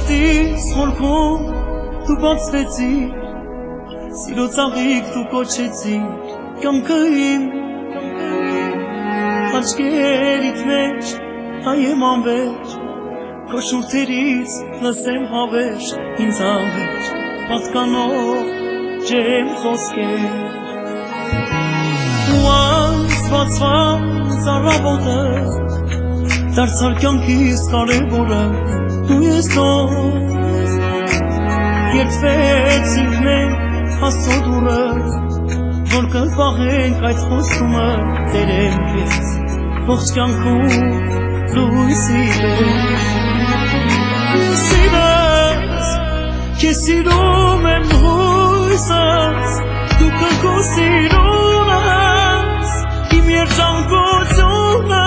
Սրտիս խորքում դու բացվեցի, սիրո ծաղիկ դու կոչեցի կյանքը իմ, աչքերիդ մեջ հայեմ անվեր, քո շուրթերից լսեմ հավեր, ինձ հավեր, պատկանող ջեմ խոսքեր, ու անցվածված առավոտը, դարձար կյանքիս կարևորը, դու ես նոր, երդվեցինք մենք Աստծո դուրը, որ կպաղենք այդ խոստումը, տերեմ քեզ ողջ կյանքում լույսի պես, սիրես, քեզ սիրում եմ հույսս, դու քո սիրուն ես, իմ երջանկությունը,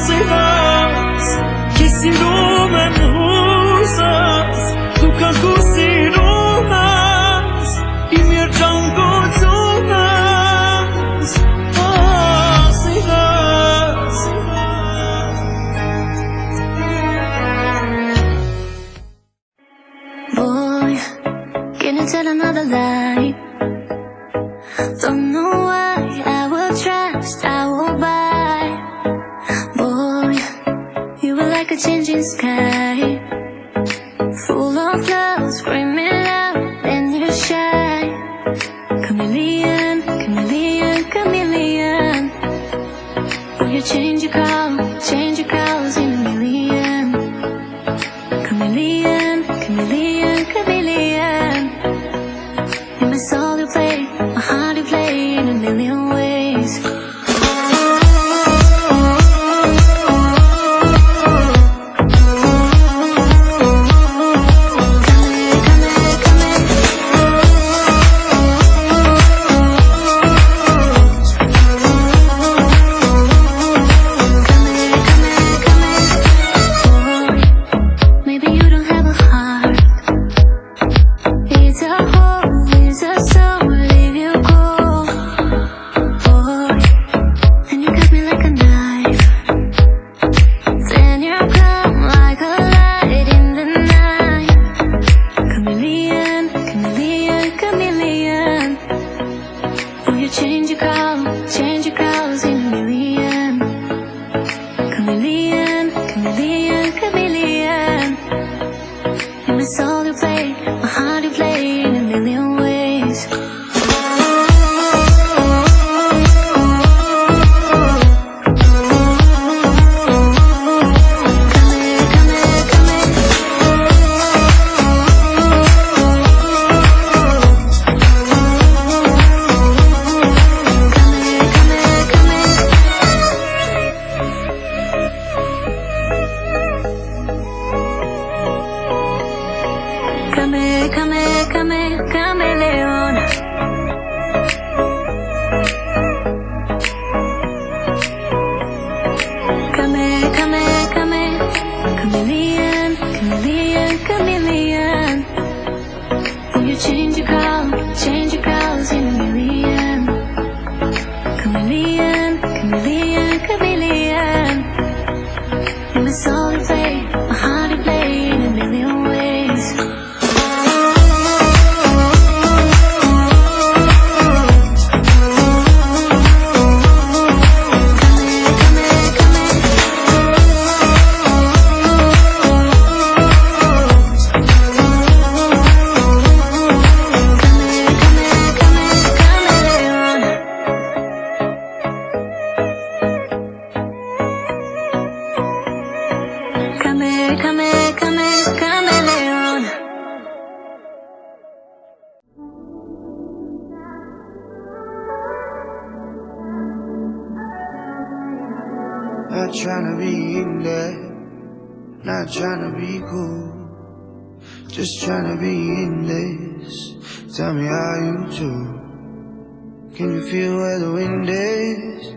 սիրես, քեզ սիրում եմ հույսս, դու քո սիրուն ես, իմ երջանկությունը, սիրես. Boy, can you tell another lie? Don't know why I will trust, I will buy. Boy, you were like a changing sky, full of love, screaming loud, then you shine. Chameleon, chameleon, chameleon. Will you change your colors in a million? Chameleon, chameleon, chameleon. In my soul you play, my heart you play in a million ways. Maybe you don't have a heart. It's a hole, it's a soul, leave you cold. Boy, and you cut me like a knife. Then you come like a light in the night. Chameleon, chameleon, chameleon. Will you change your colors in a million? Chameleon, chameleon, chameleon. In my soul you play, my heart you play in a million ways. Chameleon. Chameleon, chameleon, chameleon. Will you change your colors in a million? Chameleon, chameleon, chameleon. In my soul you play, my heart you play in a million ways. Chameleon. Not tryna be in there, not tryna be cool, just tryna be in this. Tell me how you do. Can you feel where the wind is?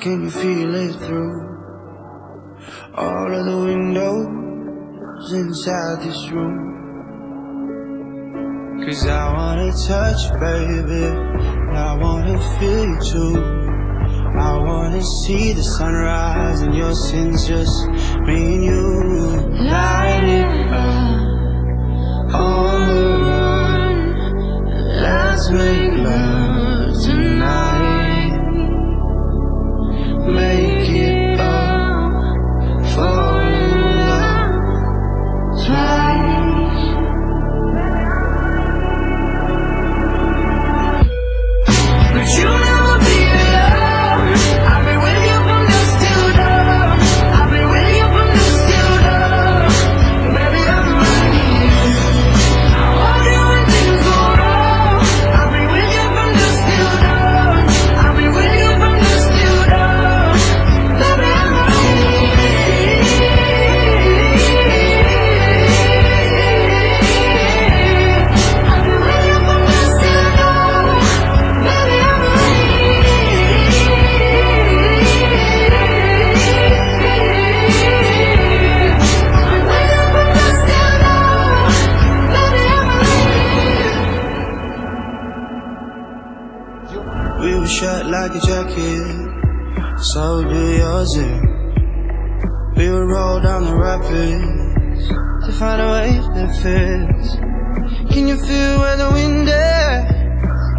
Can you feel it through all of the windows inside this room? 'Cause I wanna touch you, baby, and I wanna feel you too. I wanna see the sunrise and your sins, just me and you. Light it up on the run. Let's make love tonight. Make it up, fall in love twice. But you never be alone. I've been with you from dusk till dawn. I've been with you from dusk till dawn. Baby, I'm right here. I love you when things go wrong. I've been with you from dusk till dawn. I've been with you from dusk till dawn. Baby, I'm right here. I've been with you from dusk till dawn. Baby, I'm right We were shut like a jacket, so do yours. We would roll down the rapids to find a wave that fits. Can you feel where the wind is?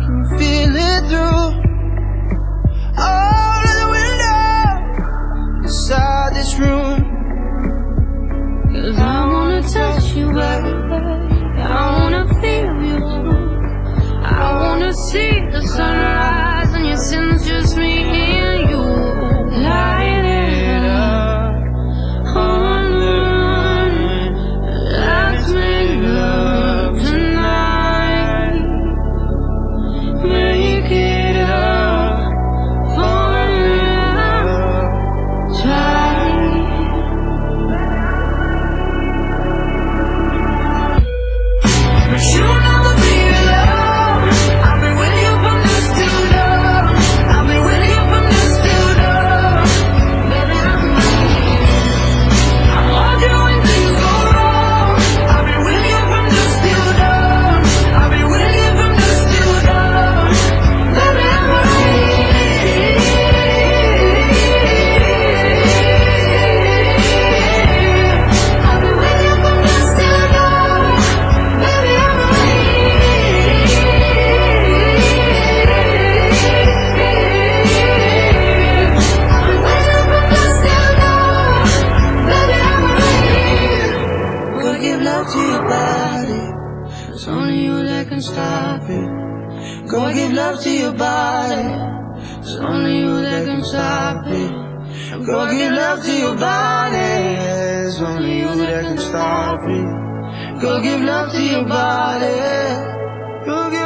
Can you feel it through all of the windows inside this room? 'Cause I wanna touch you, baby. I wanna feel you too. I wanna see the sunrise and your sins, just me and you. Light it up on the run. Let's make love tonight. Make it up for love twice. But you'll never be alone. I've been with you from dusk till dawn. I've been with you from dusk till dawn. Baby, I'm right here. I love you when things go wrong. I've been with you from dusk till dawn. I've been with you from dusk till dawn. Baby, I'm right here. I've been with you from dusk till dawn. Baby, I'm right Go give love to your body. It's only you that can stop it. Go give love to your body. It's only you that can stop it. Go give love to your body. It's only you that can stop it. Go give love to your body. Go give